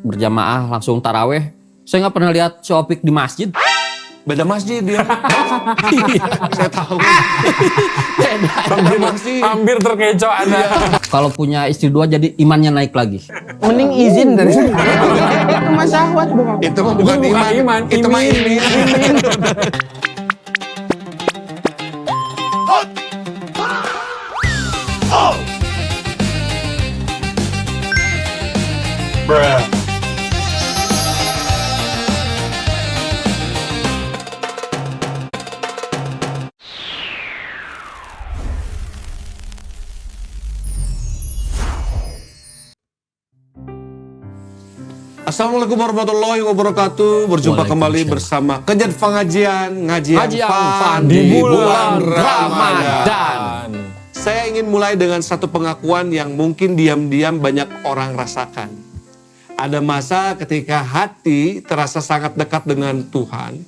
berjamaah langsung taraweh. Saya nggak pernah lihat Syopik di masjid. Beda masjid dia. Saya tahu. Beda masjid. Hampir terkecoh ada. Kalau punya istri dua jadi imannya naik lagi. Mending izin dari itu mah syahwat bukan. Itu mah bukan iman. Itu mah imin. Assalamualaikum warahmatullahi wabarakatuh. Berjumpa kembali bersama Kenjat Pengajian Ngajian Fun di bulan Ramadan. Saya ingin mulai dengan satu pengakuan yang mungkin diam-diam banyak orang rasakan. Ada masa ketika hati terasa sangat dekat dengan Tuhan.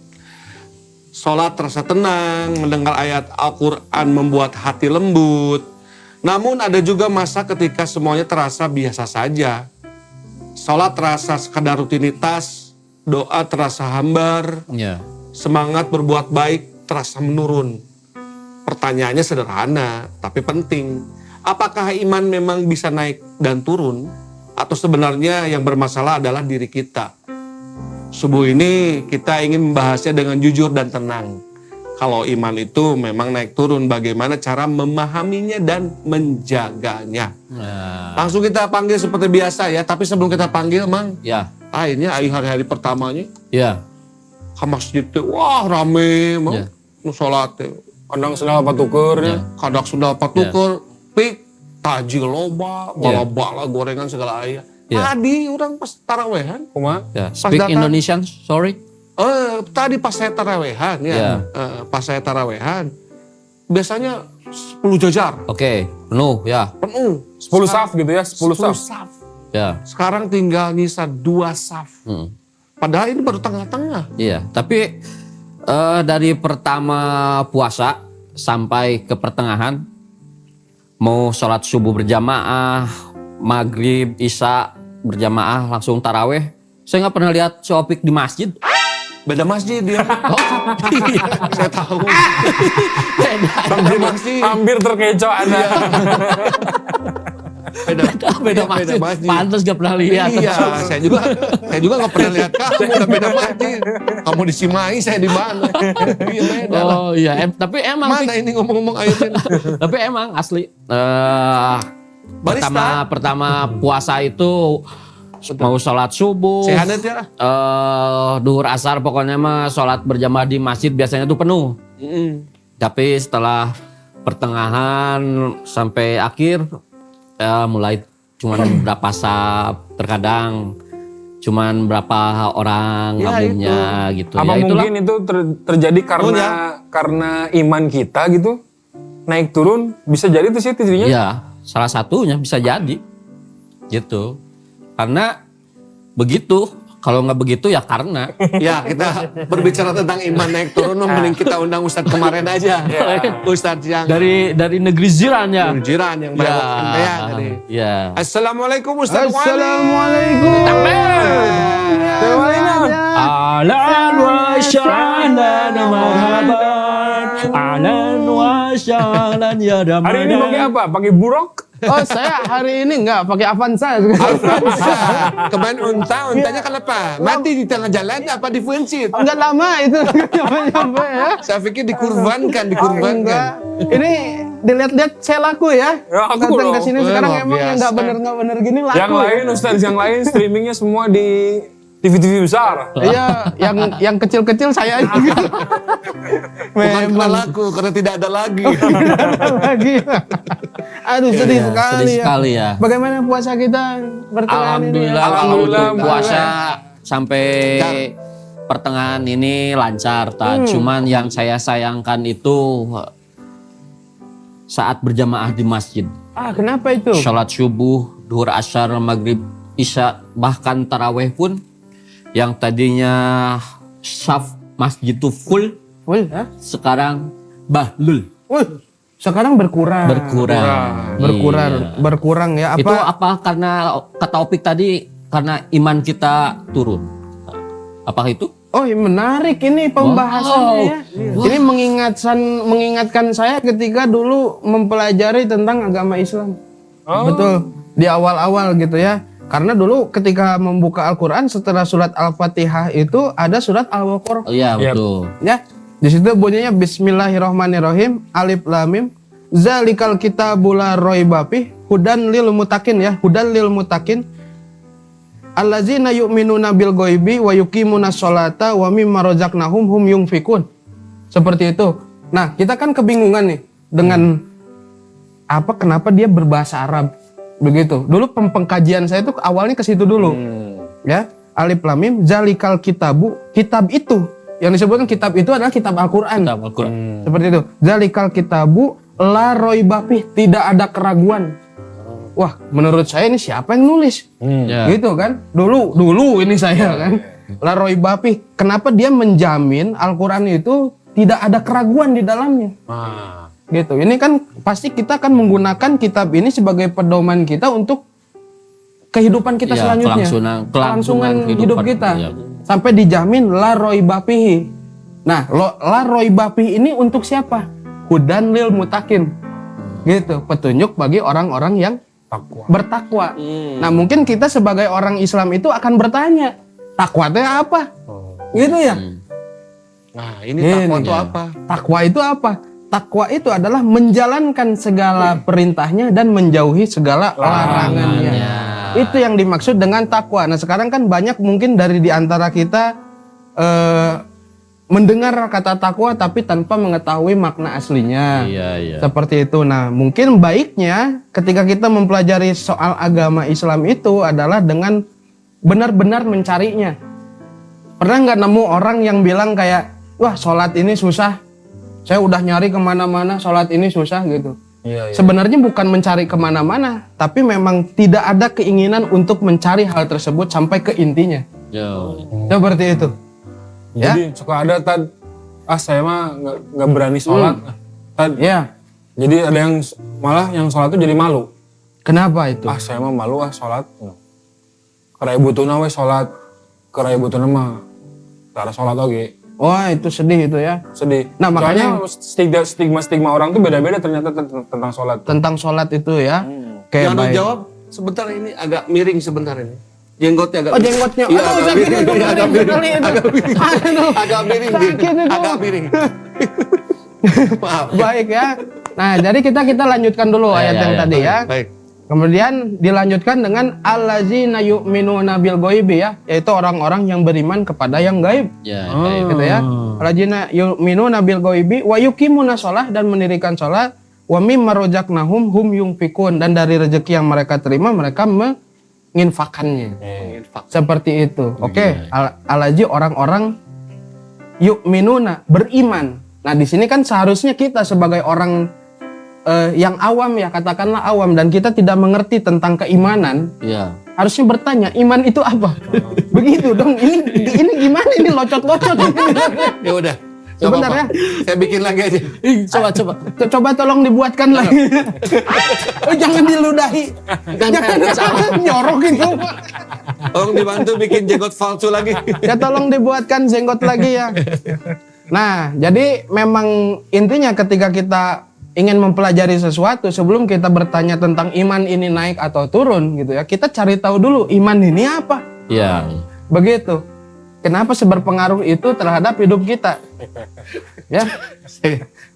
Sholat terasa tenang, mendengar ayat Al-Quran membuat hati lembut. Namun ada juga masa ketika semuanya terasa biasa saja. Sholat terasa sekadar rutinitas, doa terasa hambar, semangat berbuat baik terasa menurun. Pertanyaannya sederhana, tapi penting. Apakah iman memang bisa naik dan turun? Atau sebenarnya yang bermasalah adalah diri kita? Subuh ini kita ingin membahasnya dengan jujur dan tenang. Kalau iman itu memang naik turun, bagaimana cara memahaminya dan menjaganya. Langsung kita panggil seperti biasa ya, tapi sebelum kita panggil Mang, ini hari-hari pertamanya, ke masjid tuh, wah rame, Mang, sholat tuh. Kadang sendal patukur ya. Kadang sendal patukur, pik, tajil loba, bala-bala gorengan segala ayah. Tadi orang pas tarawehan. Speak Indonesian, sorry. Tadi pas saya tarawehan pas saya tarawehan, biasanya 10 jajar. Oke, penuh ya. Penuh. 10 saf gitu ya, 10 saf. Ya. Sekarang tinggal nyisa 2 saf. Padahal ini baru tengah-tengah. Iya, tapi dari pertama puasa sampai ke pertengahan, mau sholat subuh berjamaah, maghrib, isya berjamaah, langsung taraweh, saya nggak pernah lihat Syopik di masjid. Beda masjid dia. Saya tahu. Beda masjid. Hampir terkecoh ada. Beda masjid. Pantes gak pernah lihat. Iya, saya juga gak pernah lihat kamu udah beda masjid. Kamu di Cimahi, saya di mana? Iya beda lah. Oh iya, tapi emang. Mana ini ngomong-ngomong ayatnya? Tapi emang asli. Pertama puasa itu mau sholat subuh, duhur asar, pokoknya mah sholat berjamaah di masjid biasanya tuh penuh. Tapi setelah pertengahan sampai akhir, mulai cuman berapa saf, terkadang cuman berapa orang gabungnya gitu. Apa mungkin itu terjadi karena iman kita gitu naik turun, bisa jadi itu sih titiknya? Iya, salah satunya bisa jadi gitu. Karena begitu, kalau nggak begitu ya karena. Ya kita berbicara tentang iman naik turun, mending kita undang Ustadz kemarin aja. Ustadz yang dari negeri jiran ya. Jiran yang berawat sampean tadi. Ya. Assalamualaikum Ustadz. Assalamualaikum. Ahlan wa sahlan marhaban. Ahlan wa sahlan ya Ramadan. Hari ini pakai apa? Pakai buruk? Oh saya hari ini enggak pakai Avanza. Kemarin untanya kenapa? Mati di tengah jalan apa di Fuensit? Enggak lama itu nyampe ya. Saya pikir dikurbankan. Ini dilihat-lihat saya laku ya. Datang ke sini sekarang emang yang enggak bener gini laku. Yang lain Ustadz, yang lain streamingnya semua di TV-TV besar. Iya, yang kecil-kecil saya aja. Bukan karena laku, karena tidak ada lagi. Aduh sedih sekali ya. Bagaimana puasa kita bertahan ini? Alhamdulillah puasa sampai pertengahan ini lancar. Cuman yang saya sayangkan itu saat berjamaah di masjid. Kenapa itu? Sholat subuh, duhur asar, maghrib, isya, bahkan taraweh pun yang tadinya saf masjid itu full, sekarang bahlul. Sekarang berkurang. Berkurang. Berkurang ya. Itu apa karena kata Opik tadi karena iman kita turun. Apakah itu? Oh, menarik ini pembahasannya ya. Ini mengingatkan saya ketika dulu mempelajari tentang agama Islam. Betul, di awal-awal gitu ya. Karena dulu ketika membuka Al-Qur'an setelah surat Al-Fatihah itu ada surat Al-Baqarah. Oh iya, betul. Ya, di situ bunyinya Bismillahirrahmanirrahim, Alif Lam Mim, Zalikal kitabul la raiba fih, hudan lil muttaqin ya, hudan lil muttaqin. Allazina yu'minuna bil ghaibi wa yuqimunas sholata wa mimma razaqnahum hum yunfikun. Seperti itu. Nah, kita kan kebingungan nih dengan kenapa dia berbahasa Arab begitu. Dulu pengkajian saya itu awalnya ke situ dulu. Ya, Alif Lam Mim, Zalikal kitabu, kitab itu yang disebutkan kitab itu adalah kitab Al-Qur'an. Seperti itu. Zalikal kitabu la raiba fih, tidak ada keraguan. Wah, menurut saya ini siapa yang nulis? Gitu kan? Dulu ini saya kan. La raiba fih. Kenapa dia menjamin Al-Qur'an itu tidak ada keraguan di dalamnya? Gitu. Ini kan pasti kita akan menggunakan kitab ini sebagai pedoman kita untuk kehidupan kita selanjutnya. Kelangsungan hidup kita. Ya. Sampai dijamin la raiba fihi. Nah, la raiba fihi ini untuk siapa? Hudan lil muttaqin. Gitu, petunjuk bagi orang-orang yang bertakwa. Nah, mungkin kita sebagai orang Islam itu akan bertanya, takwa itu apa? Gitu ya. Nah, ini takwa itu apa? Takwa itu apa? Takwa itu adalah menjalankan segala perintahnya dan menjauhi segala larangannya. Itu yang dimaksud dengan takwa. Nah, sekarang kan banyak mungkin dari di antara kita mendengar kata takwa tapi tanpa mengetahui makna aslinya. Seperti itu. Nah, mungkin baiknya ketika kita mempelajari soal agama Islam itu adalah dengan benar-benar mencarinya. Pernah nggak nemu orang yang bilang kayak, wah sholat ini susah, saya udah nyari kemana-mana, sholat ini susah gitu. Sebenarnya bukan mencari kemana-mana, tapi memang tidak ada keinginan untuk mencari hal tersebut sampai ke intinya. Seperti itu. Jadi suka ada saya mah nggak berani sholat. Jadi ada yang malah yang sholat itu jadi malu. Kenapa itu? Saya mah malu sholat. Karena butuna we sholat, karena butuna mah cara sholat oke. Wah, itu sedih itu ya. Sedih. Nah, makanya stigma orang tuh beda-beda ternyata tentang sholat. Tentang sholat itu ya. Yang jawab sebentar ini agak miring sebentar ini. Jenggotnya agak jenggotnya. Iya, agak miring. Agak miring. Maaf. Baik ya. Nah, jadi kita lanjutkan dulu ayat yang tadi ya. Baik. Kemudian dilanjutkan dengan allazina yu'minuna bil ghaibi ya, yaitu orang-orang yang beriman kepada yang gaib. Gitu ya. Allazina yu'minuna bil ghaibi wa yuqimuna shalah, dan mendirikan salat, wa mimma razaqnahum hum yunfikun, dan dari rezeki yang mereka terima mereka menginfakannya. Seperti itu. Oke. Alaji orang-orang yu'minuna, beriman. Nah, di sini kan seharusnya kita sebagai orang yang awam ya, katakanlah awam, dan kita tidak mengerti tentang keimanan, harusnya bertanya, iman itu apa? Begitu dong. Ini gimana ini locot-locot? Ya udah. Sebentar ya. Saya bikin lagi aja. Coba tolong dibuatkan lagi. Jangan diludahi. Jangan nyorok itu. Tolong dibantu bikin jenggot palsu lagi. Ya tolong dibuatkan jenggot lagi ya. Nah, jadi memang intinya ketika kita ingin mempelajari sesuatu, sebelum kita bertanya tentang iman ini naik atau turun gitu ya, kita cari tahu dulu iman ini apa. Begitu. Kenapa seberpengaruh itu terhadap hidup kita? Ya.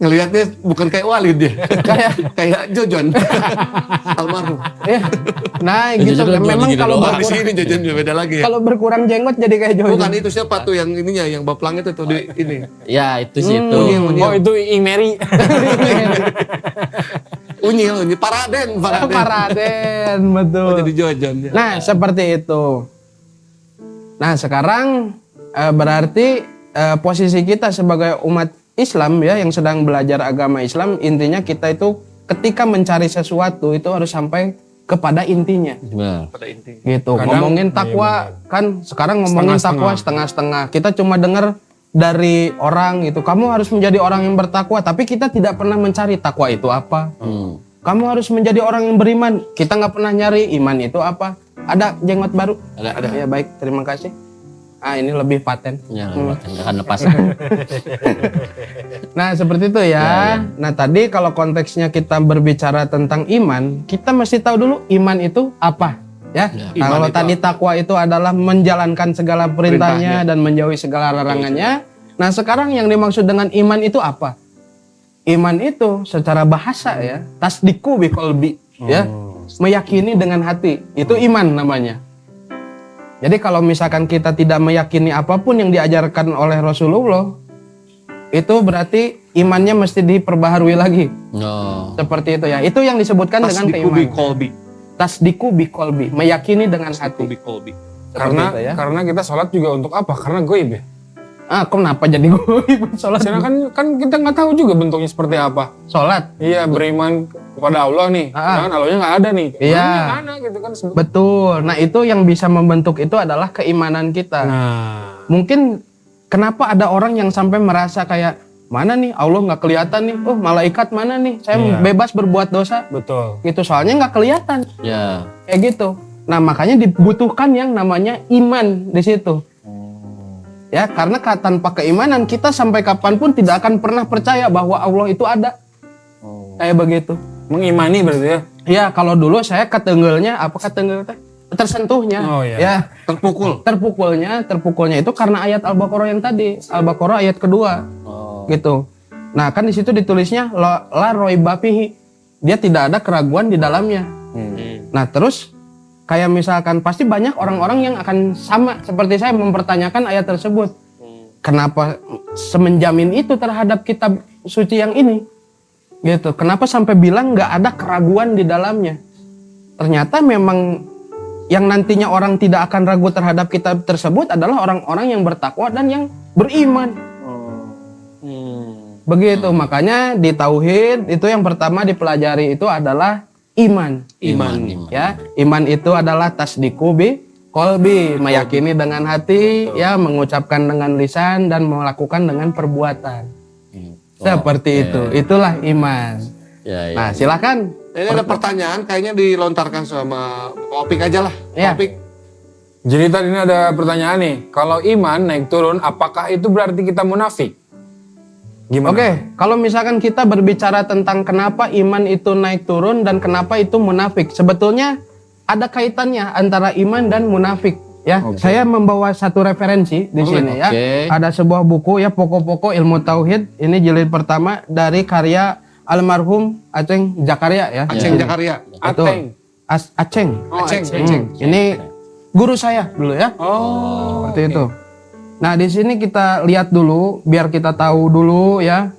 Ngelihatnya bukan kayak Walid dia. kayak Jojon. Almarhum. Ya. Nah, gitu. Memang kalau di sini Jojon beda lagi ya. Kalau berkurang jenggot jadi kayak Jojon. Bukan, itu siapa tuh yang ininya, yang baplang itu tuh di ini. Ya, itu sih itu. Oh, itu Imeri. Unyil, Paraden. Paraden, betul. Oh, jadi Jojon. Ya. Nah, seperti itu. Nah, sekarang berarti posisi kita sebagai umat Islam ya, yang sedang belajar agama Islam, intinya kita itu ketika mencari sesuatu itu harus sampai kepada intinya. Pada inti. Gitu. Ngomongin takwa kan sekarang ngomongin takwa setengah-setengah. Kita cuma dengar dari orang gitu, kamu harus menjadi orang yang bertakwa, tapi kita tidak pernah mencari takwa itu apa. kamu harus menjadi orang yang beriman. Kita nggak pernah nyari iman itu apa. Ada jenggot baru? Ada. Ya baik, terima kasih. Ini lebih paten. Ya, nggak akan lepas. Nah seperti itu ya. Nah tadi kalau konteksnya kita berbicara tentang iman, kita mesti tahu dulu iman itu apa. Ya, nah, kalau tadi takwa itu adalah menjalankan segala perintahnya dan menjauhi segala larangannya. Nah sekarang yang dimaksud dengan iman itu apa? Iman itu secara bahasa ya, tasdiku biqolbi, ya, meyakini dengan hati. Itu iman namanya. Jadi kalau misalkan kita tidak meyakini apapun yang diajarkan oleh Rasulullah, itu berarti imannya mesti diperbaharui lagi. Seperti itu ya. Itu yang disebutkan dengan keimanan. Tasdiku biqolbi, meyakini dengan hati. Karena kita sholat juga untuk apa? Karena goib ya. Kenapa jadi goib sholat? Karena kan kita nggak tahu juga bentuknya seperti apa. Sholat. Iya, beriman kepada Allah nih. Kan Allahnya nggak ada nih. Iya. Mana gitu kan. Betul. Nah itu yang bisa membentuk itu adalah keimanan kita. Nah. Mungkin kenapa ada orang yang sampai merasa kayak mana nih Allah nggak kelihatan nih. Oh malaikat mana nih? Saya bebas berbuat dosa. Betul. Gitu soalnya nggak kelihatan. Ya. Kayak gitu. Nah makanya dibutuhkan yang namanya iman di situ. Ya, karena tanpa keimanan kita sampai kapanpun tidak akan pernah percaya bahwa Allah itu ada. Kayak begitu. Mengimani berarti ya? Ya, kalau dulu saya ketenggelnya, apa ketengel teh? Tersentuhnya. Oh, iya. Ya, terpukulnya itu karena ayat Al-Baqarah yang tadi. Al-Baqarah ayat kedua. Gitu. Nah, kan di situ ditulisnya la roiba fihi. Dia tidak ada keraguan di dalamnya. Nah, terus kayak misalkan pasti banyak orang-orang yang akan sama seperti saya mempertanyakan ayat tersebut. Kenapa semenjamin itu terhadap kitab suci yang ini? Gitu. Kenapa sampai bilang nggak ada keraguan di dalamnya? Ternyata memang yang nantinya orang tidak akan ragu terhadap kitab tersebut adalah orang-orang yang bertakwa dan yang beriman. Begitu. Makanya di tauhid itu yang pertama dipelajari itu adalah iman. Ya, iman itu adalah tasdiku biqolbi, meyakini dengan hati, ya, mengucapkan dengan lisan dan melakukan dengan perbuatan. Seperti itu. Itulah iman. Nah, silakan. Ini ada pertanyaan kayaknya dilontarkan sama Opik aja lah. Ya. Opik. Jadi tadi ini ada pertanyaan nih. Kalau iman naik turun, apakah itu berarti kita munafik? Gimana? Oke, kalau misalkan kita berbicara tentang kenapa iman itu naik turun dan kenapa itu munafik, sebetulnya ada kaitannya antara iman dan munafik. Ya, saya membawa satu referensi di sini ya. Ada sebuah buku ya, Pokok-pokok Ilmu Tauhid. Ini jilid pertama dari karya almarhum Aceng Zakaria ya. Aceng Zakaria. Aceng. Ini guru saya dulu ya. Seperti itu. Nah, di sini kita lihat dulu biar kita tahu dulu ya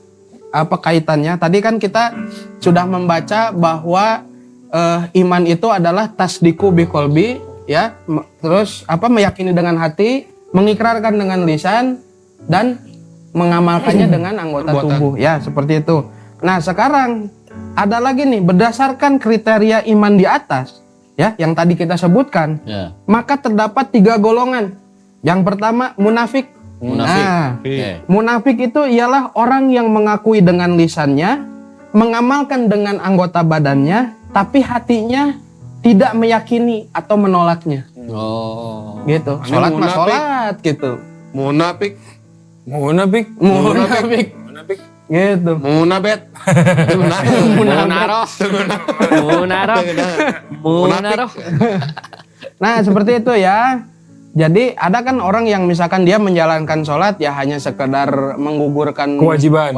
apa kaitannya. Tadi kan kita sudah membaca bahwa iman itu adalah tasdiku biqolbi ya, terus meyakini dengan hati, mengikrarkan dengan lisan dan mengamalkannya dengan anggota tubuh ya, seperti itu. Nah, sekarang ada lagi nih berdasarkan kriteria iman di atas ya yang tadi kita sebutkan. Maka terdapat 3 golongan. Yang pertama munafik. Munafik itu ialah orang yang mengakui dengan lisannya, mengamalkan dengan anggota badannya, tapi hatinya tidak meyakini atau menolaknya. Gitu. Sholat mah sholat gitu. Munafik. Gitu. Munabet. Munaroh. Nah, seperti itu ya. Jadi ada kan orang yang misalkan dia menjalankan sholat ya hanya sekedar menggugurkan kewajiban,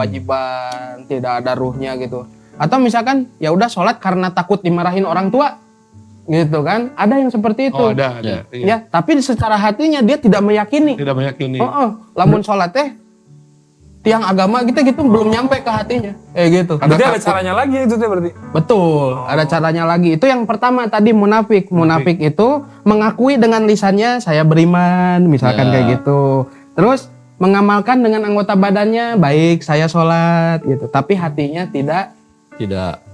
tidak ada ruhnya gitu. Atau misalkan ya udah sholat karena takut dimarahin orang tua, gitu kan? Ada yang seperti itu. Ada. Ya, tapi secara hatinya dia tidak meyakini. Lamun sholat tiang agama kita gitu belum nyampe ke hatinya. Gitu. Berarti ada caranya lagi itu berarti. Betul, ada caranya lagi. Itu yang pertama tadi munafik. Munafik itu mengakui dengan lisannya saya beriman, misalkan kayak gitu. Terus mengamalkan dengan anggota badannya, baik saya sholat gitu. Tapi hatinya tidak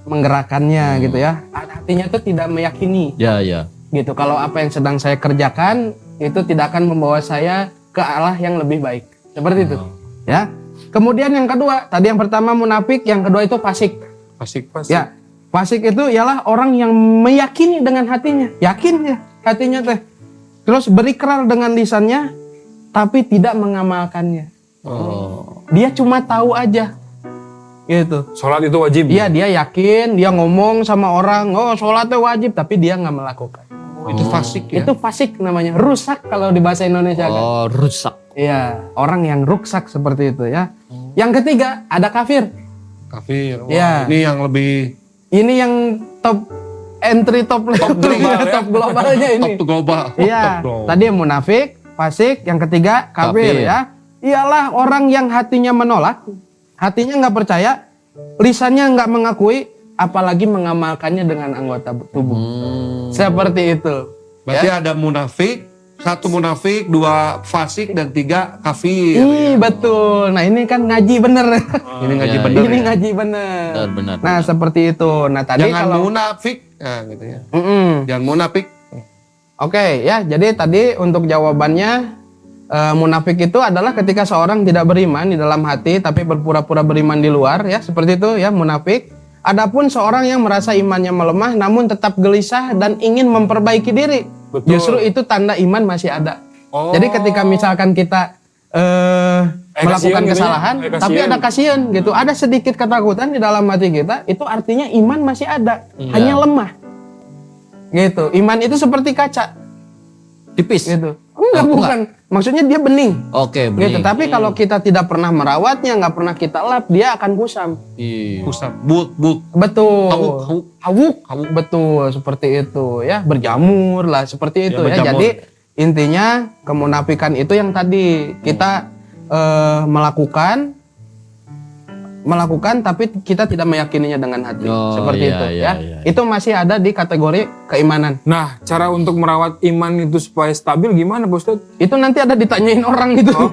menggerakkannya gitu ya. Hatinya tuh tidak meyakini. Gitu. Kalau apa yang sedang saya kerjakan itu tidak akan membawa saya ke arah yang lebih baik. Seperti itu. Ya. Kemudian yang kedua, tadi yang pertama munafik, yang kedua itu fasik. Fasik. Ya. Fasik itu ialah orang yang meyakini dengan hatinya. Yakin ya hatinya teh. Terus berikrar dengan lisannya tapi tidak mengamalkannya. Dia cuma tahu aja. Gitu. Sholat itu wajib. Iya, dia yakin, dia ngomong sama orang, oh sholatnya wajib, tapi dia nggak melakukan. Itu fasik ya. Itu fasik namanya, rusak kalau di bahasa Indonesia kan. Oh, rusak. Iya, orang yang ruksak seperti itu ya. Yang ketiga ada kafir. Kafir. Wah, Ya. Ini yang lebih Ini yang top entry top global ya. top globalnya ini. top global. Iya, Top global. tadi munafik, fasik, yang ketiga kafir Kafir. ya. Ialah orang yang hatinya menolak, hatinya nggak percaya, lisannya nggak mengakui, apalagi mengamalkannya dengan anggota tubuh. Seperti itu. Berarti ada munafik, 1 munafik, 2 fasik, dan 3 kafir. Ih, betul. Nah ini kan ngaji bener. Ini ngaji ya, bener. Ini ya. ngaji bener. Benar. Nah seperti itu. Nah tadi Jangan kalau munafik. Nah, gitu ya. Mm-mm. Jangan munafik. Oke ya, jadi tadi untuk jawabannya munafik itu adalah ketika seorang tidak beriman di dalam hati tapi berpura-pura beriman di luar ya, seperti itu ya munafik. Adapun seorang yang merasa imannya melemah namun tetap gelisah dan ingin memperbaiki diri, Betul. justru itu tanda iman masih ada. Oh. Jadi ketika misalkan kita melakukan kasihan gitu ya? kesalahan, tapi Kasihan. ada kasihan gitu, ada sedikit ketakutan di dalam hati kita, itu artinya iman masih ada, hanya lemah. Gitu. Iman itu seperti kaca, Tipis. gitu. Enggak, bukan. Maksudnya dia bening. Oke, Gitu. bening. Tapi kalau kita tidak pernah merawatnya, nggak pernah kita lap, dia akan kusam. Iya. Pusat. But. Betul. Hawuk. Hawuk. Betul, seperti itu ya. Berjamur lah, seperti itu ya. berjamur. Jadi intinya kemunafikan itu yang tadi kita melakukan tapi kita tidak meyakininya dengan hati. Oh, Seperti iya, itu iya, ya. iya. Itu masih ada di kategori keimanan. Nah, cara untuk merawat iman itu supaya stabil gimana, Pak Ustadz? Itu nanti ada ditanyain orang itu. Oh,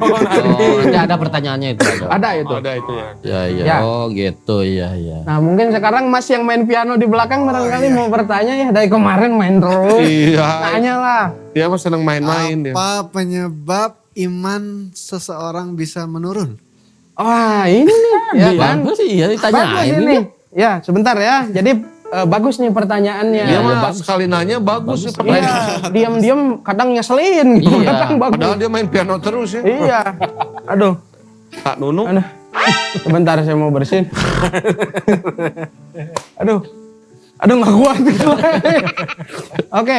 nanti ada pertanyaannya itu. Ada itu. Ada itu ya. Ya, iya. Ya. Oh, gitu. Iya, iya. Nah mungkin sekarang Mas yang main piano di belakang barangkali mau bertanya ya, dari kemarin main terus. Iya. Tanya lah. Dia mah seneng main-main dia. Apa penyebab iman seseorang bisa menurun? Wah ini nih ya kan. Bagus sih, ya Bagus ditanyain ini. ini. Ya sebentar ya. Jadi bagus nih pertanyaannya. Dia Iya, mah sekali nanya bagus sih pertanyaan. Iya, diam-diam kadang nyeselin gitu. Iya. Kadang bagus. Padahal dia main piano terus ya. Iya. Aduh. Kak Nunu. Aduh. Sebentar saya mau bersihin. Aduh. Aduh nggak kuat. Oke.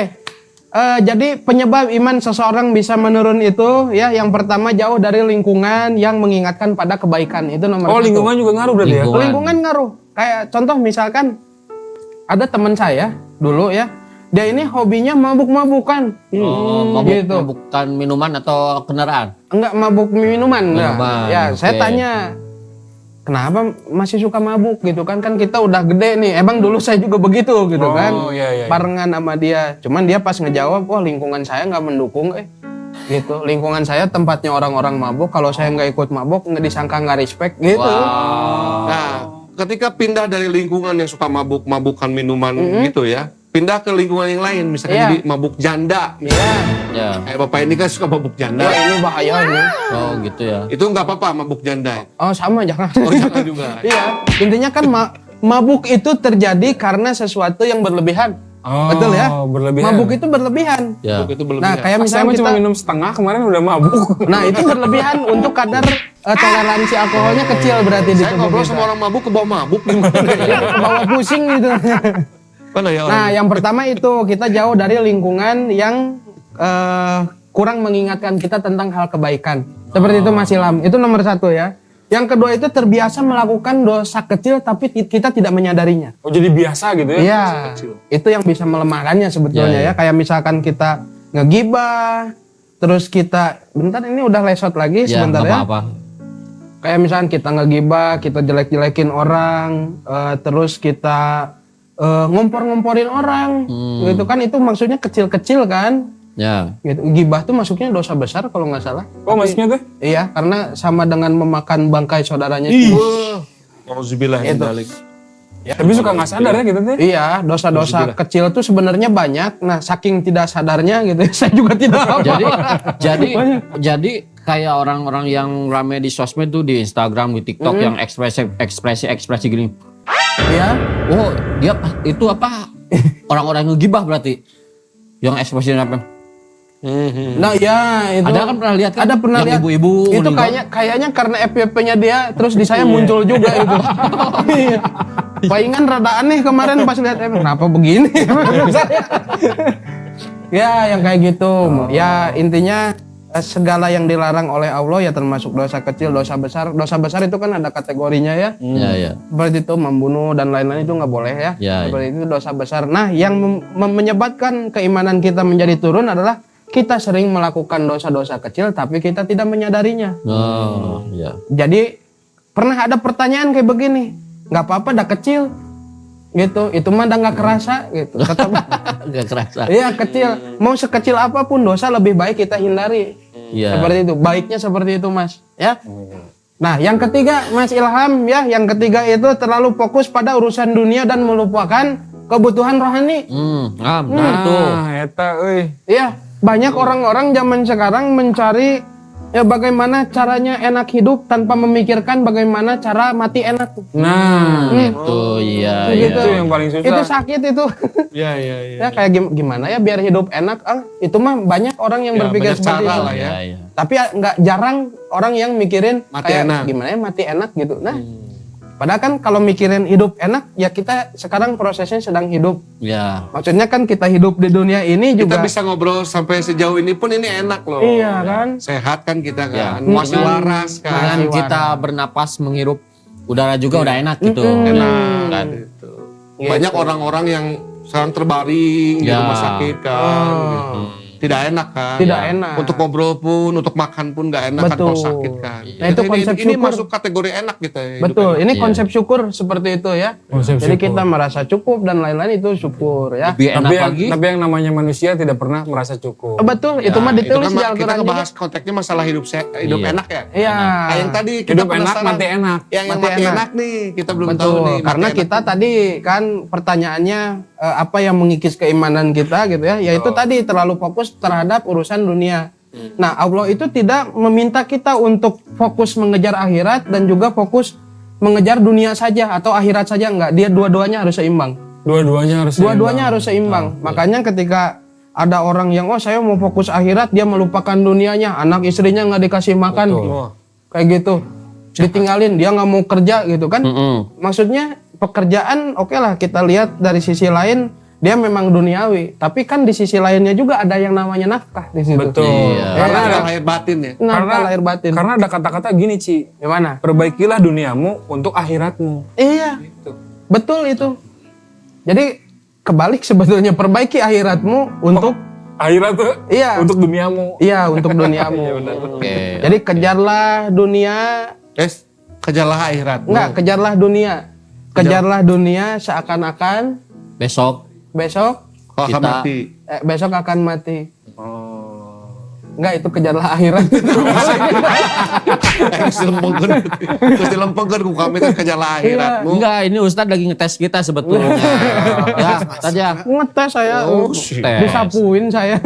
Jadi penyebab iman seseorang bisa menurun itu ya yang pertama jauh dari lingkungan yang mengingatkan pada kebaikan. Itu nomor Oh, satu. lingkungan juga ngaruh berarti ya? Lingkungan. Lingkungan ngaruh. Kayak contoh misalkan ada teman saya dulu ya. Dia ini hobinya mabuk-mabukan. Oh, gitu. bukan minuman atau kendaraan. Enggak mabuk minuman. Nah, Minuman, ya, saya oke. tanya, kenapa masih suka mabuk gitu kan? Kan kita udah gede nih. Emang dulu saya juga begitu gitu kan. iya, iya. Barengan sama dia. Cuman dia pas ngejawab, wah lingkungan saya nggak mendukung gitu. Lingkungan saya tempatnya orang-orang mabuk. Kalau saya nggak ikut mabuk, nggak disangka nggak respect gitu. Nah, ketika pindah dari lingkungan yang suka mabuk-mabukan minuman gitu ya, pindah ke lingkungan yang lain, misalkan Iya. jadi mabuk janda. Iya. Ya. Kayak bapak ini kan suka mabuk janda. Wah, ini bahaya ini. Oh, gitu ya. Itu nggak apa-apa mabuk janda. Oh sama jangan. Oh jangan juga. Iya. Intinya kan mabuk itu terjadi karena sesuatu yang berlebihan. Oh, Betul ya? berlebihan. Mabuk itu berlebihan. Ya. Mabuk itu belum. Nah, kayak Saya misalnya mah cuma kita minum setengah, kemarin udah mabuk. Nah, itu berlebihan untuk kadar toleransi alkoholnya kecil berarti di saya tubuh ngobrol kita. sama orang mabuk ke bawah mabuk gimana ya? Ke bawah pusing gitu. Mana ya? Nah, yang pertama itu kita jauh dari lingkungan yang kurang mengingatkan kita tentang hal kebaikan. Seperti itu Mas Ilham. Itu nomor satu ya. Yang kedua itu terbiasa melakukan dosa kecil tapi kita tidak menyadarinya. Oh, jadi biasa gitu ya? Iya, itu yang bisa melemahkannya sebetulnya ya. Kayak misalkan kita ngegibah, terus kita, bentar ini udah lesot lagi Ya, sebentar nggak ya. apa-apa. Kayak misalkan kita ngegibah, kita jelek-jelekin orang, terus kita ngompor-ngomporin orang, gitu kan itu maksudnya kecil-kecil kan. Ya. Gitu. Gibah tuh masuknya dosa besar kalau nggak salah. Oh, maksudnya tuh? Iya, karena sama dengan memakan bangkai saudaranya. Auzubillah min dzalik. Tapi suka nggak sadar ya gitu tuh? Iya, dosa-dosa kecil tuh sebenarnya banyak. Nah, saking tidak sadarnya gitu, saya juga tidak apa. Jadi kayak orang-orang yang rame di sosmed tuh di Instagram, di TikTok yang ekspresi gini. Ya. Oh, dia itu apa? Orang-orang yang ngegibah berarti. Yang ekspresinya apa? Nah ya itu. Ada kan pernah lihat kan? Ada pernah yang lihat. ibu-ibu Itu meninggal. kayaknya karena FYP-nya dia terus di saya muncul juga itu. Iya. Palingan rada aneh kemarin pas lihat kenapa begini? Saya. Ya yang kayak gitu. Ya intinya segala yang dilarang oleh Allah ya termasuk dosa kecil, dosa besar. Dosa besar itu kan ada kategorinya ya. Iya, iya. Seperti itu membunuh dan lain-lain itu nggak boleh ya. Ya, Seperti itu dosa besar. Nah, yang menyebabkan keimanan kita menjadi turun adalah kita sering melakukan dosa-dosa kecil tapi kita tidak menyadarinya. Oh, iya. Jadi pernah ada pertanyaan kayak begini, nggak apa-apa, dah kecil, gitu. Itu mah dah nggak kerasa, gitu. Tetap, Gak kerasa. iya kecil. Mau sekecil apapun dosa lebih baik kita hindari. Iya. Seperti itu, baiknya seperti itu mas, ya. Nah, yang ketiga Mas Ilham ya, yang ketiga itu terlalu fokus pada urusan dunia dan melupakan kebutuhan rohani. Nah tuh. Eta euy. Iya, banyak orang-orang zaman sekarang mencari ya bagaimana caranya enak hidup tanpa memikirkan bagaimana cara mati enak. Nah, Itu iya, iya. Gitu. itu yang paling susah. Itu sakit itu. Iya, iya, iya. Ya kayak gimana ya biar hidup enak. Itu mah banyak orang yang Ya, berpikir banyak seperti cara itu. lah ya. Iya, iya. Tapi nggak jarang orang yang mikirin Mati kayak enak. gimana ya mati enak gitu. Nah, padahal kan kalau mikirin hidup enak ya kita sekarang prosesnya sedang hidup. Iya. Maksudnya kan kita hidup di dunia ini Kita juga. bisa ngobrol sampai sejauh ini pun ini enak loh. Iya kan. Sehat kan kita Ya. kan, masih waras kan. Dengan kita bernapas menghirup udara juga udah enak gitu. Enak kan itu. Gitu. Banyak orang-orang yang sekarang terbaring di Ya. rumah sakit kan. gitu. Tidak enak kan. Tidak enak. Untuk ngobrol pun, untuk makan pun nggak enak kan kalau Betul. sakit kan. Nah, itu konsep ini syukur. masuk kategori enak gitu ya. hidup Betul, enak. ini Iya. konsep syukur seperti itu ya. Konsep Jadi syukur. kita merasa cukup dan lain-lain itu syukur ya. Lebih enak Tapi yang, lagi. tapi yang namanya manusia tidak pernah merasa cukup. Betul, itu mah Itu ditulis kan di kita Al-Quran juga. ngebahas konteksnya masalah hidup hidup Iya. enak ya. Iya. Nah, yang tadi kita Hidup enak, penasaran. mati enak. Yang Mati mati enak. enak nih, kita belum tahu Betul, nih. mati karena enak. kita tadi kan pertanyaannya apa yang mengikis keimanan kita gitu ya, yaitu tadi terlalu fokus terhadap urusan dunia. Nah, Allah itu tidak meminta kita untuk fokus mengejar akhirat dan juga fokus mengejar dunia saja atau akhirat saja, enggak. Dia dua-duanya harus seimbang. Dua-duanya harus Dua-duanya harus seimbang. Makanya ketika ada orang yang saya mau fokus akhirat, dia melupakan dunianya, anak istrinya nggak dikasih makan, kayak gitu, ditinggalin, dia nggak mau kerja gitu kan. Maksudnya pekerjaan oke lah kita lihat dari sisi lain dia memang duniawi, tapi kan di sisi lainnya juga ada yang namanya nafkah di situ. Betul. Iya. Karena Karena ada lahir batin ya. Nafkah lahir batin. Karena ada kata-kata gini, Ci. Gimana? Perbaikilah duniamu untuk akhiratmu. Iya, betul itu. Jadi kebalik sebetulnya, perbaiki akhiratmu untuk Akhirat tuh iya, untuk duniamu. iya untuk duniamu. Oke. Jadi kejarlah dunia. Kejarlah akhirat. Enggak, kejarlah dunia. Kejarlah dunia seakan-akan Besok besok Kalau akan kita- mati. besok akan mati. Oh. Enggak, itu kejarlah akhirat. Terus dilempengkeun. Terus dilempengkeun ku kami teh kejarlah akhiratmu. enggak, ini Ustadz lagi ngetes kita sebetulnya. Ya, Ustadz ya. Ngetes saya. Oh, shit. Tes. Disapuin saya.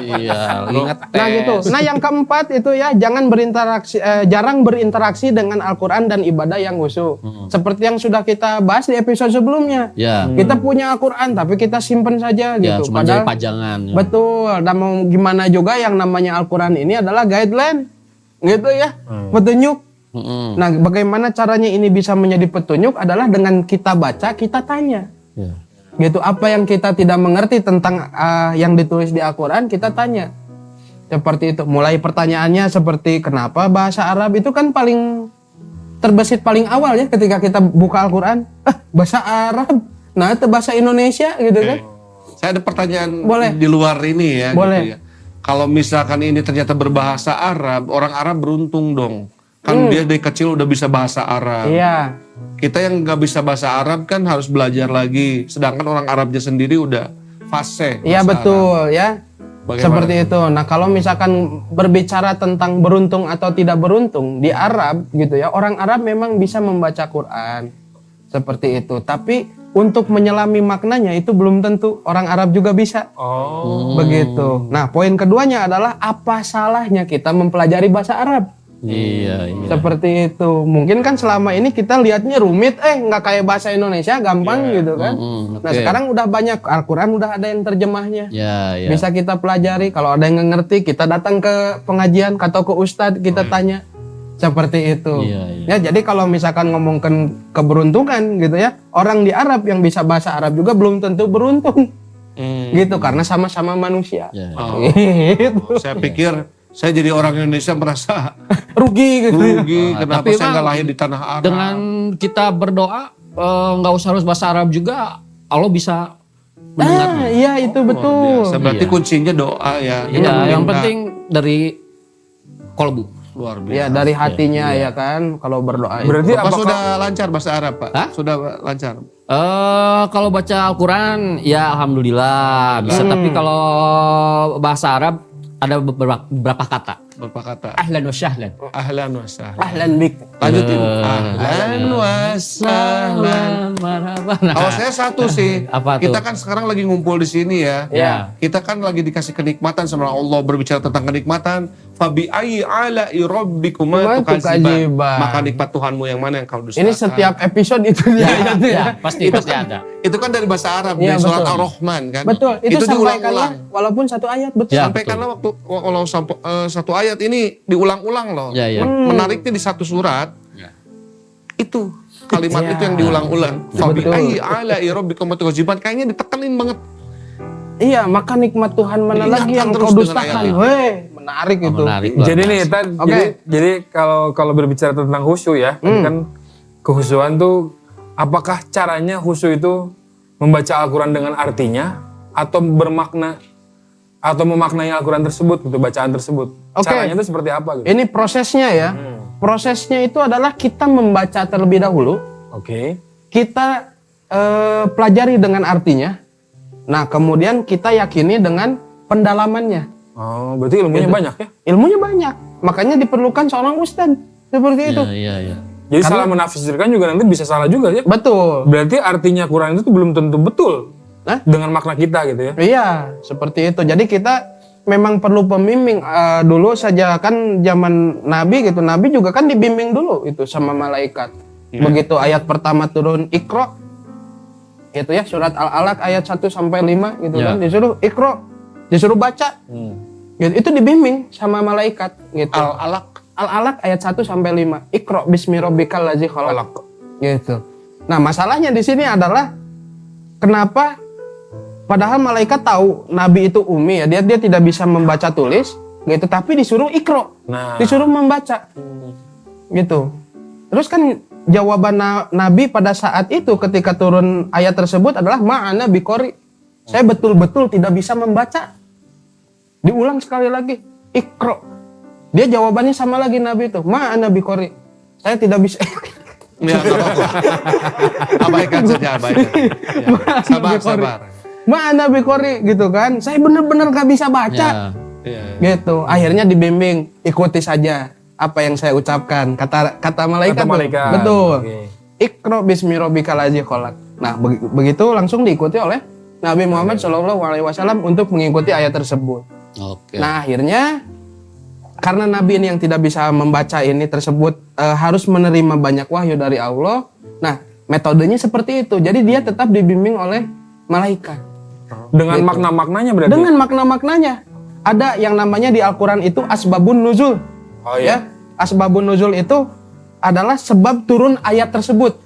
Iya, lagi ngetes. Nah gitu. Nah yang keempat itu ya jangan berinteraksi, jarang berinteraksi dengan Al-Quran dan ibadah yang khusyuk. Seperti yang sudah kita bahas di episode sebelumnya. Ya. Kita punya Al-Quran tapi kita simpen saja Ya, gitu. cuma jadi pajangan. Betul. Dan mau gimana juga yang namanya Al-Quran ini adalah guideline, gitu ya, petunjuk. Mm-mm. Nah, bagaimana caranya ini bisa menjadi petunjuk adalah dengan kita baca, kita tanya. Ya. Gitu, apa yang kita tidak mengerti tentang yang ditulis di Al-Quran, kita tanya. Seperti itu. Mulai pertanyaannya seperti kenapa bahasa Arab itu kan paling terbesit paling awal ya ketika kita buka Al-Quran. Bahasa Arab. Nah, itu bahasa Indonesia gitu kan. Saya ada pertanyaan Boleh. di luar ini ya. Boleh. Gitu ya. Kalau misalkan ini ternyata berbahasa Arab, orang Arab beruntung dong. Kan dia dari kecil udah bisa bahasa Arab. Iya. Kita yang nggak bisa bahasa Arab kan harus belajar lagi. Sedangkan orang Arabnya sendiri udah fasih. Iya bahasa betul ya. Bagaimana? Seperti itu. Nah, kalau misalkan berbicara tentang beruntung atau tidak beruntung di Arab gitu ya, orang Arab memang bisa membaca Quran. Seperti itu. Tapi untuk menyelami maknanya itu belum tentu orang Arab juga bisa. Oh. Begitu. Nah, poin keduanya adalah apa salahnya kita mempelajari bahasa Arab? Iya, iya. Seperti itu. Mungkin kan selama ini kita lihatnya rumit, nggak kayak bahasa Indonesia gampang gitu kan. Nah oke. sekarang udah banyak, Al-Quran udah ada yang terjemahnya. Ya, ya. Bisa kita pelajari. Kalau ada yang nggak ngerti, kita datang ke pengajian atau ke ustadz, kita tanya. Seperti itu. Iya, iya. Ya, jadi kalau misalkan ngomongkan keberuntungan gitu ya, orang di Arab yang bisa bahasa Arab juga belum tentu beruntung. Gitu, karena sama-sama manusia. Ya. Gitu. Saya pikir saya jadi orang Indonesia merasa Rugi gitu. rugi. Kenapa tapi saya nggak emang lahir di tanah Arab? Dengan kita berdoa, nggak usah harus bahasa Arab juga, Allah bisa mendengar. Iya itu betul. Biasa. Berarti kuncinya doa ya. Kita Iya, yang meminta. penting dari kolbu. Luar biasa. Ya dari hatinya ya kan kalau berdoa itu. Berarti Bapak apakah sudah lancar bahasa Arab, Pak? Hah? Sudah lancar. Kalau baca Al-Quran, ya alhamdulillah bisa. Tapi kalau bahasa Arab ada beberapa kata. Berapa kata? Ahlan wa syahlan. Ahlan wa sahlan. Ahlan bik. Lanjutin. Ahlan wa sahlan. Marhaban. Kalau saya satu sih. Apa tuh? Kita kan sekarang lagi ngumpul di sini ya. Ya. Kita kan lagi dikasih kenikmatan sama Allah, berbicara tentang kenikmatan. Fabi ayyi ala'i rabbikuma tukadziban. Maka nikmat Tuhanmu yang mana yang kau dustakan. Ini setiap episode itu dia. Gitu ya. Pasti ada. Itu kan dari bahasa Arab, Iya, dari surat betul. Ar-Rahman kan. Betul. Itu sampaikanlah diulang-ulang. walaupun satu ayat betul. Ya. Sampaikanlah waktu kalau satu ayat ini diulang-ulang loh. Ya, ya. Menariknya di satu surat. Itu kalimat itu yang diulang-ulang. Fabi Betul. ayyi ala'i rabbikuma tukadziban. Kayaknya ditekenin banget. Iya, maka nikmat Tuhan mana Diingatkan lagi yang terus kau dengan dustakan. ayat itu. Weh, menarik itu. Menarik. Jadi nih, Oke. jadi kalau berbicara tentang khusyuk ya, tadi kan kehusyuan tuh, apakah caranya khusyuk itu membaca Al-Quran dengan artinya atau bermakna atau memaknai Al-Quran tersebut, gitu, bacaan tersebut? Oke. Caranya itu seperti apa gitu? Ini prosesnya ya. Prosesnya itu adalah kita membaca terlebih dahulu, Oke. kita pelajari dengan artinya. Nah, kemudian kita yakini dengan pendalamannya. Oh, berarti ilmunya banyak ya? Ilmunya banyak. Makanya diperlukan seorang ustadz. Seperti itu. Iya, iya. Jadi salah menafsirkan juga nanti bisa salah juga ya? Betul. Berarti artinya Quran itu tuh belum tentu betul Hah? dengan makna kita gitu ya? Iya, seperti itu. Jadi kita memang perlu pembimbing. Dulu saja kan zaman Nabi gitu. Nabi juga kan dibimbing dulu itu sama malaikat. Begitu ayat pertama turun Iqra. Gitu ya, surat Al-Alaq ayat 1 sampai 5 gitu Ya. kan. Disuruh Iqra, disuruh baca. Gitu. Itu dibimbing sama malaikat gitu. Al-Alaq. Al-Alaq ayat 1 sampai 5. Iqra bismi rabbikal ladzi khalaq. Gitu. Nah, masalahnya di sini adalah kenapa padahal malaikat tahu Nabi itu umi ya, dia tidak bisa membaca tulis gitu, tapi disuruh Iqra. Nah. Disuruh membaca. Gitu. Terus kan jawaban Nabi pada saat itu ketika turun ayat tersebut adalah ma'ana biqori. Saya betul-betul tidak bisa membaca. Diulang sekali lagi, Iqra. Dia jawabannya sama lagi Nabi itu, ma'ana biqori. Saya tidak bisa. Ya, nggak apa-apa. Abaikan saja, abaikan. Ya. Sabar. Ma'ana biqori gitu kan. Saya benar-benar gak bisa baca. Ya. Ya. Gitu. Akhirnya dibimbing, ikuti saja apa yang saya ucapkan. Kata malaikat. Kata tuh. malaikat. Betul. Oke. Iqra bismi rabbikal ladzi khalaq. Nah, begitu langsung diikuti oleh Nabi Muhammad SAW untuk mengikuti ayat tersebut. Oke. Nah, akhirnya karena Nabi ini yang tidak bisa membaca ini tersebut harus menerima banyak wahyu dari Allah. Nah, metodenya seperti itu. Jadi dia tetap dibimbing oleh malaikat. Dengan Gitu. makna-maknanya berarti? Dengan makna-maknanya. Ada yang namanya di Al-Quran itu asbabun nuzul. Oh iya. Ya, asbabun nuzul itu adalah sebab turun ayat tersebut.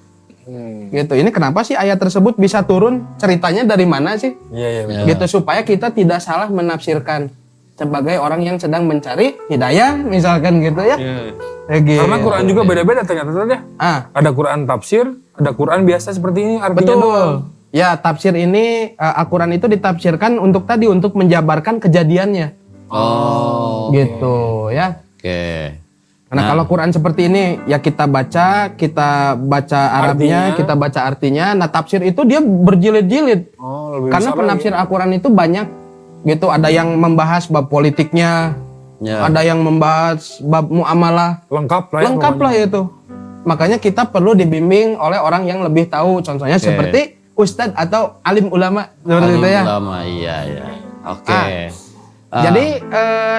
Gitu. Ini kenapa sih ayat tersebut bisa turun? Ceritanya dari mana sih? Iya, iya. Ya. Gitu supaya kita tidak salah menafsirkan sebagai orang yang sedang mencari hidayah, misalkan gitu ya. Ya. Gitu. Karena Quran juga beda-beda ternyata ya. Ada Quran tafsir, ada Quran biasa seperti ini artinya Betul. doang. Ya, tafsir ini Al-Quran itu ditafsirkan untuk menjabarkan kejadiannya. Oh. Gitu ya. Oke. Nah, kalau Quran seperti ini ya kita baca Arabnya, Artinya. kita baca artinya. Nah, tafsir itu dia berjilid-jilid. Oh, lebih Karena besar penafsir Al-Quran itu banyak gitu. Ada yang membahas bab politiknya, Ya. ada yang membahas bab muamalah. lagi. Lengkap lah ya. Lengkap lah itu. Makanya kita perlu dibimbing oleh orang yang lebih tahu. Contohnya seperti ustadz atau alim ulama seperti itu ya. Ulama, iya, iya. Oke. Jadi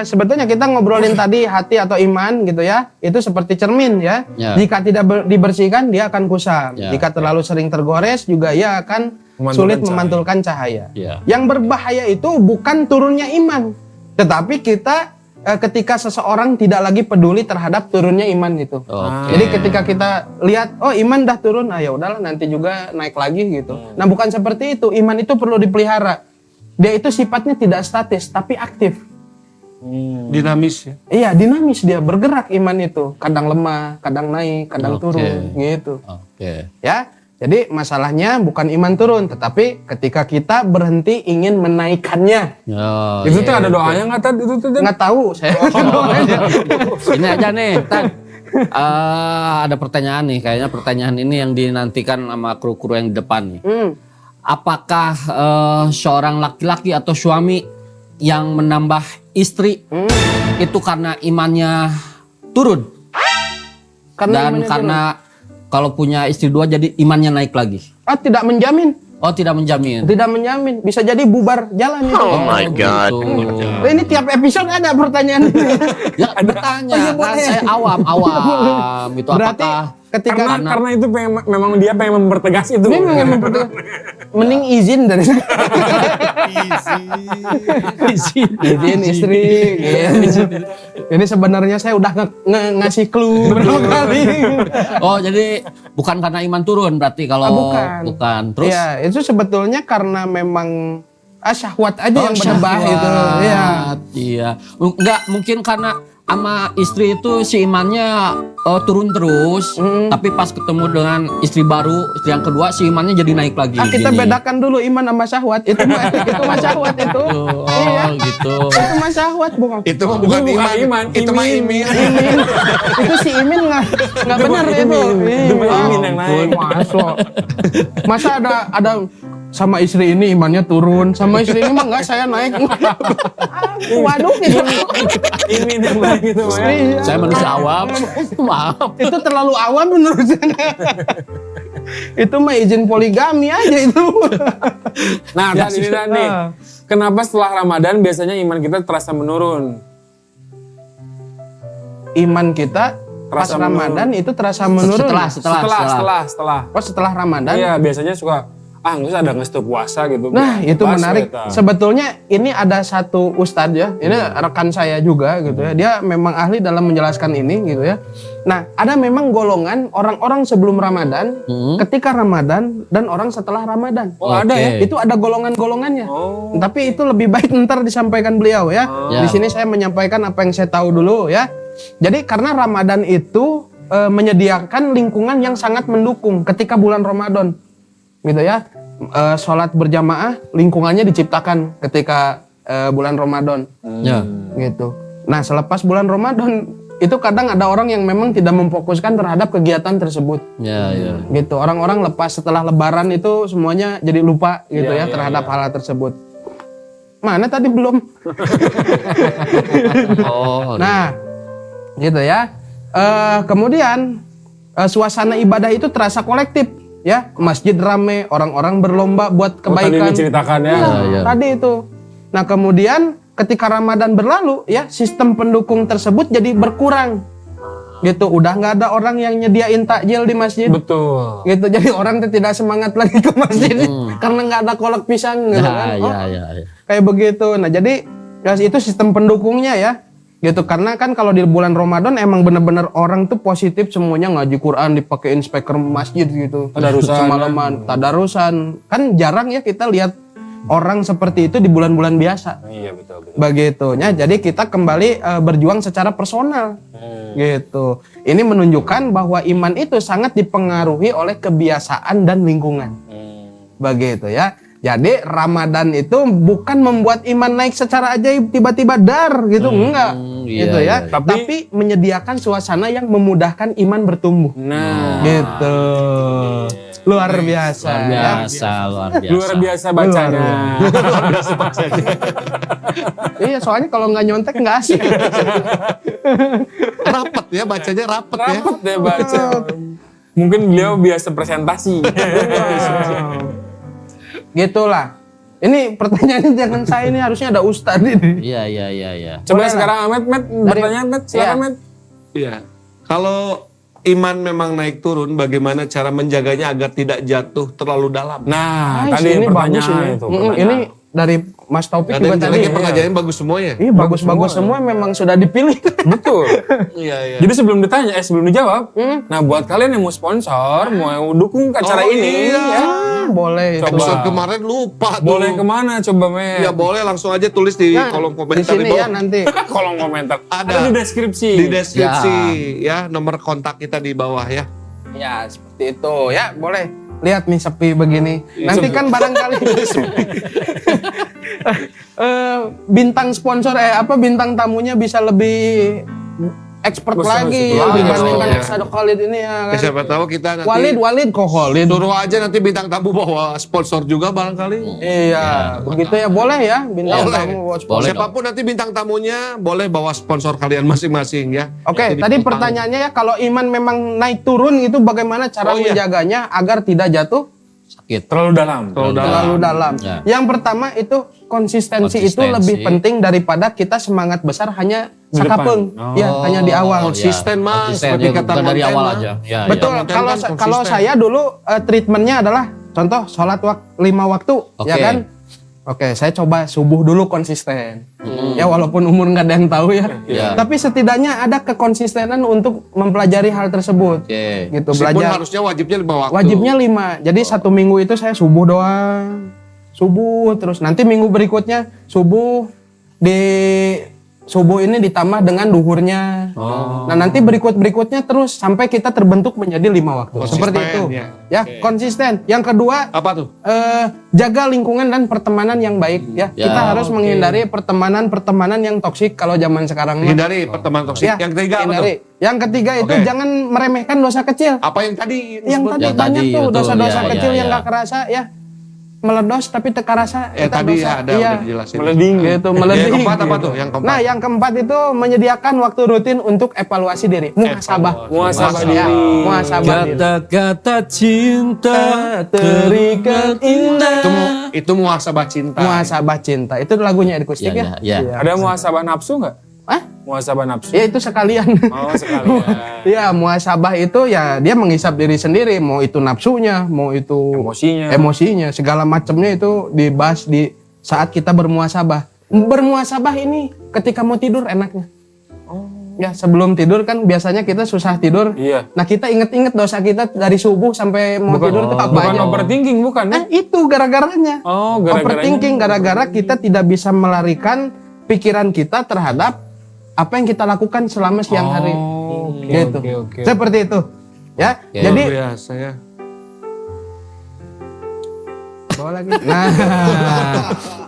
sebetulnya kita ngobrolin tadi hati atau iman gitu ya, itu seperti cermin ya. Ya. Jika tidak dibersihkan dia akan kusam. Ya. Jika terlalu sering tergores juga ia akan Memantulkan sulit cahaya. memantulkan cahaya. Ya. Yang berbahaya itu bukan turunnya iman, tetapi kita ketika seseorang tidak lagi peduli terhadap turunnya iman itu. Oke. Jadi ketika kita lihat, oh iman dah turun, ya udahlah nanti juga naik lagi gitu. Nah bukan seperti itu, iman itu perlu dipelihara. Dia itu sifatnya tidak statis, tapi aktif. Dinamis ya. Iya dinamis dia, bergerak iman itu. Kadang lemah, kadang naik, kadang Oke. turun gitu. Oke. Ya, jadi masalahnya bukan iman turun, tetapi ketika kita berhenti ingin menaikkannya. Oh, Itu iya. tuh ada doanya nggak Tad? Itu tuh Tad? Nggak tahu saya. Ini aja nih, Tan. Ada pertanyaan nih, kayaknya pertanyaan ini yang dinantikan sama kru-kru yang di depan nih. Apakah seorang laki-laki atau suami yang menambah istri itu karena imannya turun? Dan imannya karena kalau punya istri dua jadi imannya naik lagi? turun. Tidak menjamin. Oh, tidak menjamin. Tidak menjamin, bisa jadi bubar jalan itu. Oh my God. Ini tiap episode ada pertanyaan ini. Ya, bertanya, Oh, iya, kan boleh. saya awam. Itu Berarti apakah ketika Karena itu memang dia pengen mempertegas itu. memang yang mempertegas. Mending izin dari izin istri. Gitu. Ini sebenarnya saya udah ngasih clue berapa kali. Oh, jadi bukan karena iman turun berarti kalau bukan. Terus Iya, itu sebetulnya karena memang syahwat aja yang berdebah itu. Iya. Iya. Enggak mungkin karena sama istri itu si imannya turun terus, tapi pas ketemu dengan istri baru, istri yang kedua si imannya jadi naik lagi. Kita gini. bedakan dulu iman sama syahwat. Itu mah syahwat itu. Iya. Oh, gitu. Itu mah syahwat bukan. Itu mah bukan iman. Itu mah imin. Imin. Itu si Imin nggak benar itu. Itu mah imin yang naik. Masa ada sama istri ini imannya turun, sama istri ini mah nggak saya naik. Waduh gitu. Imin yang naik gitu ya. Iya. Saya manusia awam. Maaf. Itu terlalu awam menurut saya. Itu mah izin poligami aja itu. Nah, dan ini Dan, nih. Kenapa setelah Ramadan biasanya iman kita terasa menurun? Iman kita pas Terasa Ramadan itu terasa menurun. Setelah. Oh setelah Ramadan. Iya, biasanya suka nggak usah ada ngestu puasa gitu. Nah itu Pas, menarik. Weta. Sebetulnya ini ada satu ustadz ya, ini rekan saya juga gitu ya. Dia memang ahli dalam menjelaskan ini gitu ya. Nah ada memang golongan orang-orang sebelum Ramadan, ketika Ramadan dan orang setelah Ramadan. Oh, ada ya? Itu ada golongan-golongannya. Oh. Tapi itu lebih baik ntar disampaikan beliau ya. Ya. Di sini saya menyampaikan apa yang saya tahu dulu ya. Jadi karena Ramadan itu menyediakan lingkungan yang sangat mendukung ketika bulan Ramadan. Gitu ya, sholat berjamaah lingkungannya diciptakan ketika bulan Ramadan, Ya. gitu. Nah selepas bulan Ramadan itu kadang ada orang yang memang tidak memfokuskan terhadap kegiatan tersebut, Ya, ya. gitu. Orang-orang lepas setelah Lebaran itu semuanya jadi lupa gitu ya terhadap hal tersebut. Mana tadi belum? Oh. Nah, gitu ya. Kemudian suasana ibadah itu terasa kolektif. Ya, masjid rame, orang-orang berlomba buat Tadi kebaikan. diceritakan ya. Ya. Tadi itu. Nah, kemudian ketika Ramadan berlalu, ya sistem pendukung tersebut jadi berkurang. Gitu, udah nggak ada orang yang nyediain takjil di masjid. Betul. Gitu, jadi orang tuh tidak semangat lagi ke masjid karena nggak ada kolak pisang gitu kan. Oh, Ya. kayak begitu. Nah, jadi ya, itu sistem pendukungnya ya. Gitu karena kan kalau di bulan Ramadan emang bener-bener orang tuh positif semuanya ngaji Quran dipakein speaker masjid gitu. Tadarusan. Semalaman tadarusan. Kan jarang ya kita lihat orang seperti itu di bulan-bulan biasa. Iya betul. Begitunya. Jadi kita kembali berjuang secara personal. Gitu. Ini menunjukkan bahwa iman itu sangat dipengaruhi oleh kebiasaan dan lingkungan. Begitu ya. Jadi Ramadan itu bukan membuat iman naik secara ajaib tiba-tiba dar gitu, enggak. Iya, Gitu ya. iya. Tapi menyediakan suasana yang memudahkan iman bertumbuh. Nah, Gitu. Luar biasa. Luar biasa. luar biasa bacanya. Iya, soalnya kalau nggak nyontek nggak asik. Rapet ya, bacanya rapet ya. Rapet deh baca. Mungkin beliau biasa presentasi. Gitulah. Ini pertanyaannya jangan saya, ini harusnya ada Ustadz ini. Iya. Coba Boleh sekarang Ahmed, bertanya Ahmed, silakan Iya. Ahmed. Iya. Kalau iman memang naik turun, bagaimana cara menjaganya agar tidak jatuh terlalu dalam? Nah, Nice, tadi ini bagus pertanyaan ini. itu. Ini dari Mas Taufik Ada juga yang tadi. lagi pengajian bagus semuanya. Iya bagus-bagus semua memang sudah dipilih. Betul. Iya. Jadi sebelum ditanya, sebelum dijawab, nah buat kalian yang mau sponsor, mau dukung acara Oh, ini, iya. ya, Boleh. Coba. Episode kemarin lupa tuh. boleh kemana coba men? Ya boleh langsung aja tulis di kolom Di komentar sini di ya bawah. nanti. Kolom komentar. Ada. Di deskripsi. Di deskripsi ya nomor kontak kita di bawah ya. Ya seperti itu ya boleh. Lihat nih sepi begini. Nanti kan barangkali bintang sponsor bintang tamunya bisa lebih expert lagi ya dibandingkan Ustadz Khalid ini ya Ya, kan. siapa tahu kita nanti Walid kok Khalid. suruh aja nanti bintang tamu bawa sponsor juga barangkali. Iya, begitu ya boleh ya bintang Boleh. tamu buat sponsor. Boleh Siapapun nanti bintang tamunya boleh bawa sponsor kalian masing-masing ya. Oke, Jadi tadi putang. pertanyaannya ya kalau iman memang naik turun itu bagaimana cara Oh, iya. menjaganya agar tidak jatuh Sakit. Terlalu dalam. terlalu dalam. Ya. Yang pertama itu konsistensi itu lebih penting daripada kita semangat besar hanya Di sakapeng. depan. Ya, hanya di awal. Konsisten mas, Konsisten, seperti ya, kata bukan dari Montaigne, awal Mas. aja. Ya, Betul. Montaigne Kalau kan kalau konsisten. saya dulu treatmentnya adalah contoh sholat 5 waktu, ya Oke. kan? Oke, saya coba subuh dulu konsisten. Ya walaupun umur nggak ada yang tahu ya. Iya. Tapi setidaknya ada kekonsistenan untuk mempelajari hal tersebut. Oke. Gitu Meskipun belajar. harusnya wajibnya 5 waktu. Wajibnya 5. Jadi 1 minggu itu saya subuh doang. Subuh terus nanti minggu berikutnya subuh di subuh ini ditambah dengan duhurnya. Nah, nanti berikutnya terus sampai kita terbentuk menjadi 5 waktu. Konsisten, Seperti itu. ya. Ya, konsisten. Yang kedua, Apa tuh? jaga lingkungan dan pertemanan yang baik ya. Ya, Kita harus menghindari pertemanan yang toksik kalau zaman sekarang mah. Hindari pertemanan toksik. Ya, Yang ketiga apa tuh? hindari. Yang ketiga itu Oke. jangan meremehkan dosa kecil. Apa yang tadi? Yang tadi Yang banyak tadi, tuh betul. dosa-dosa Ya, kecil ya, yang ya. nggak kerasa ya. Meledos tapi tak kerasa. Kita tadi dosa. ada Iya. udah dijelasin. Meleding. Gitu, Yang meleding. keempat apa gitu. tuh? Yang keempat. Nah, yang keempat itu menyediakan waktu rutin untuk evaluasi diri. Muhasabah. Muhasabah Ya, diri. muhasabah diri. Kata-kata cinta Terikat indah. Itu muhasabah cinta. Muhasabah cinta. Itu lagunya Ed Kustik ya? Ya. Iya. Ada muhasabah nafsu nggak? Hah? Muhasabah nafsu. Ya itu sekalian. Oh sekalian. Ya, muhasabah itu ya dia menghisap diri sendiri, mau itu nafsunya, mau itu emosinya, segala macamnya itu dibahas di saat kita bermuhasabah. Bermuhasabah ini ketika mau tidur enaknya. Ya, sebelum tidur kan biasanya kita susah tidur. Iya. Nah, kita inget-inget dosa kita dari subuh sampai mau tidur itu apa Bukan aja. overthinking bukan? Nah, itu gara-garanya. Oh, gara-garanya. Overthinking gara-gara kita tidak bisa melarikan pikiran kita terhadap apa yang kita lakukan selama siang hari. Oke, Gitu. oke. Seperti itu. Ya. Oke. Jadi Luar biasa ya. bawa lagi. Nah,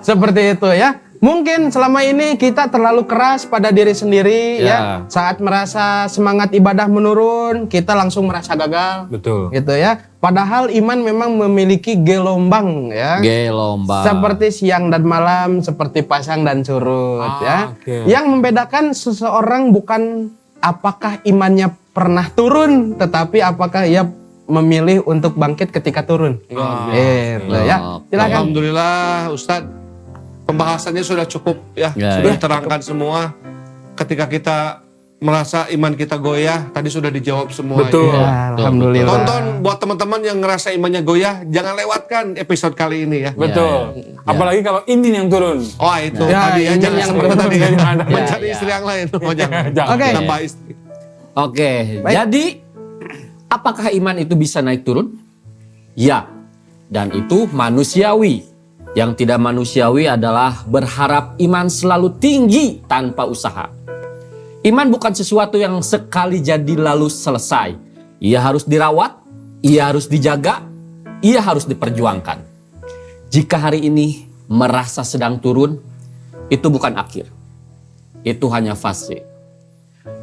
seperti itu ya. Mungkin selama ini kita terlalu keras pada diri sendiri ya. Ya. Saat merasa semangat ibadah menurun, kita langsung merasa gagal. Betul. Gitu ya. Padahal iman memang memiliki gelombang ya. Gelombang. Seperti siang dan malam, seperti pasang dan surut ya. oke. Yang membedakan seseorang bukan apakah imannya pernah turun, tetapi apakah ia memilih untuk bangkit ketika turun. Gitu ya. Silakan. Alhamdulillah Ustadz, pembahasannya sudah cukup ya, Ya, sudah ya. diterangkan semua. Ketika kita merasa iman kita goyah, tadi sudah dijawab semua. Betul. Ya. Ya, alhamdulillah. Tonton buat teman-teman yang ngerasa imannya goyah, jangan lewatkan episode kali ini ya. Betul. Apalagi kalau Indin yang turun. Oh itu Ya, tadi ya, ini jangan yang seperti benar. tadi ya. Ya, Mencari ya. istri yang lain. Oh jangan. Jangan. Oke. Tambah istri. Oke, jadi apakah iman itu bisa naik turun? Ya, dan itu manusiawi. Yang tidak manusiawi adalah berharap iman selalu tinggi tanpa usaha. Iman bukan sesuatu yang sekali jadi lalu selesai. Ia harus dirawat, ia harus dijaga, ia harus diperjuangkan. Jika hari ini merasa sedang turun, itu bukan akhir. Itu hanya fase.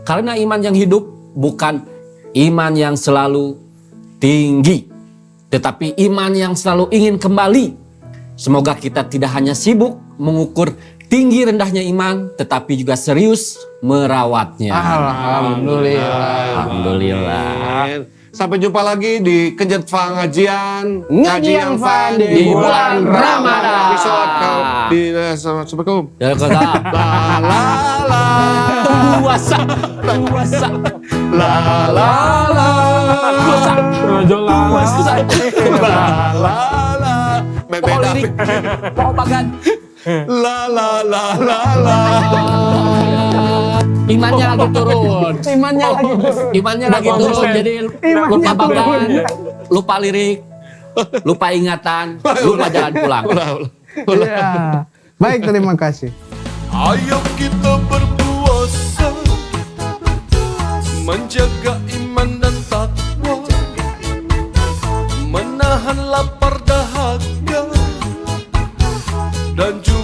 Karena iman yang hidup bukan iman yang selalu tinggi, tetapi iman yang selalu ingin kembali. Semoga kita tidak hanya sibuk mengukur tinggi rendahnya iman, tetapi juga serius merawatnya. Alhamdulillah. Alhamdulillah. Sampai jumpa lagi di Kenjet Pengajian Ngaji yang fun di bulan Ramadan. Episode di Assalamualaikum. Ya kagak. La la la. Puasa. La la la. Puasa. La la la. Beda. Lirik. Bagan. La la la la la. Imannya lagi turun. Imannya lagi turun. Jadi lupa bagan, lupa lirik, lupa ingatan, lupa jalan pulang. Ya. Baik, terima kasih. Ayo kita berpuasa, menjaga iman dan takwa, menahan lapar dahaga, dan juga